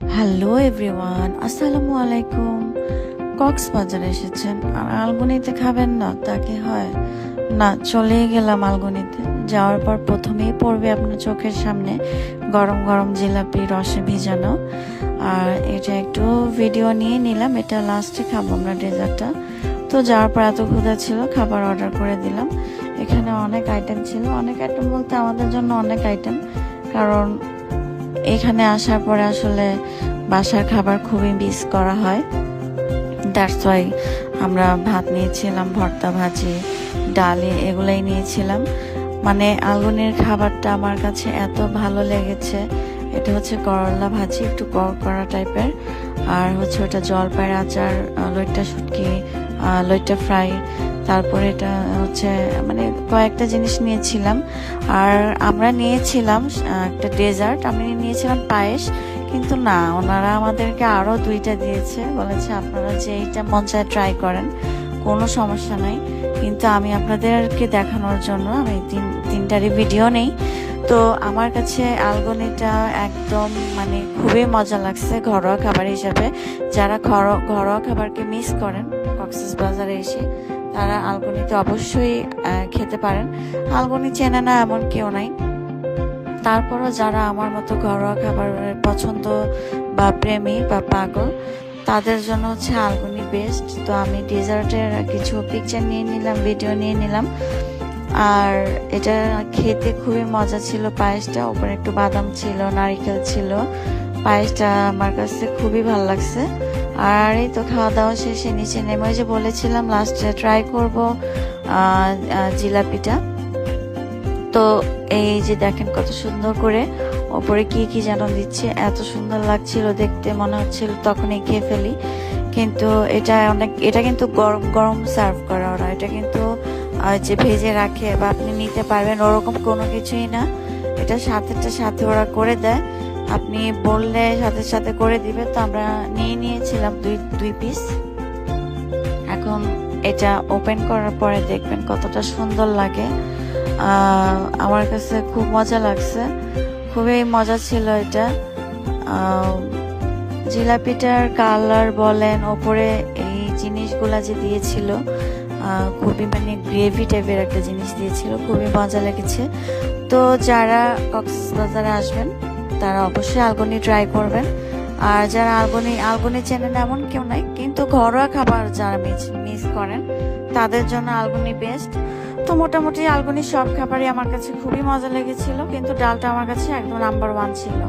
Hello everyone, আসসালামু আলাইকুম। কক্সবাজার এসেছেন আর আলগুনিতে খাবেন না তা কি হয়? না, চলেই গেলাম আলগুনিতে। যাওয়ার পর প্রথমেই পড়বে আপনার চোখের সামনে গরম গরম জিলাপি রসে ভিজানো। আর এটা একটু ভিডিও নিয়ে নিলাম, এটা লাস্টে খাবো আমরা ডেজার্টটা। তো যাওয়ার পর এত ক্ষুধা ছিল, খাবার অর্ডার করে দিলাম। এখানে অনেক আইটেম ছিল, অনেক আইটেম বলতে আমাদের জন্য অনেক আইটেম, কারণ এখানে আসার পরে আসলে বাসার খাবার খুবই মিস করা হয়। দ্যাটস ওয়াই আমরা ভাত নিয়েছিলাম, ভর্তা, ভাজি, ডালে এগুলাই নিয়েছিলাম। মানে আলগুনির খাবারটা আমার কাছে এত ভালো লেগেছে। এটা হচ্ছে করলা ভাজি, একটু কড়া টাইপের, আর হচ্ছে ওটা জলপাইয়ের আচার, লইট্টা শুটকি, লইট্টা ফ্রাই। তারপরে এটা হচ্ছে মানে কয়েকটা জিনিস নিয়েছিলাম। আর আমরা নিয়েছিলাম একটা ডেজার্ট, আমি নিয়েছিলাম পায়েস, কিন্তু না, ওনারা আমাদেরকে আরও দুইটা দিয়েছে, বলেছে আপনারা যে এইটা মন চায় ট্রাই করেন, কোনো সমস্যা নাই। কিন্তু আমি আপনাদেরকে দেখানোর জন্য আমি তিনটারই ভিডিও নেই। তো আমার কাছে আলগনিটা একদম মানে খুবই মজা লাগছে ঘরোয়া খাবার হিসাবে। যারা ঘরোয়া খাবারকে মিস করেন কক্সবাজারে এসে, তারা আলগনিতে অবশ্যই খেতে পারেন। আলগনি চেনে না এমন কেউ নাই, তারপরও যারা আমার মতো ঘরোয়া খাবারের পছন্দ বা প্রেমী বা পাগল, তাদের জন্য হচ্ছে আলগুনি বেস্ট। তো আমি ডেজার্টের কিছু পিকচার নিয়ে নিলাম, ভিডিও নিয়ে নিলাম। আর এটা খেতে খুবই মজা ছিল। পায়েসটা উপরে একটু বাদাম ছিল, নারিকেল ছিল। পায়েসটা আমার কাছে খুবই ভালো লাগছে। আর এই তো খাওয়া দাওয়া শেষে নিচে নেমে, ওই যে বলেছিলাম লাস্টে ট্রাই করব জিলাপিটা। তো এই যে দেখেন কত সুন্দর করে ওপরে কি কি যেন দিচ্ছে, এত সুন্দর লাগছিল দেখতে, মনে হচ্ছিল তখনই খেয়ে ফেলি। কিন্তু এটা কিন্তু গরম গরম সার্ভ করা ওরা, এটা কিন্তু যে ভেজে রাখে বা আপনি নিতে পারবেন ওরকম কোনো কিছুই না। এটা সাথে ওরা করে দেয়, আপনি বললে সাথে সাথে করে দিবে। তো আমরা নিয়েছিলাম দুই পিস। এখন এটা ওপেন করার পরে দেখবেন কতটা সুন্দর লাগে। আমার কাছে খুব মজা লাগছে, খুবই মজা ছিল এটা। জিলাপিটার কালার বলেন, ওপরে এই জিনিসগুলা যে দিয়েছিল, খুবই মানে গ্রেভি টাইপের একটা জিনিস দিয়েছিল, খুবই মজা লেগেছে। তো যারা কক্সবাজারে আসবেন তারা অবশ্যই আলগুনি ট্রাই করবেন। আর যারা আলগুনি চেনেন এমন কেউ নাই, কিন্তু ঘরোয়া খাবার যারা মিস করেন তাদের জন্য আলগুনি বেস্ট। তো মোটামুটি আলগুনির সব খাবারই আমার কাছে খুবই মজা লেগেছিল, কিন্তু ডালটা আমার কাছে একদম নাম্বার 1 ছিল।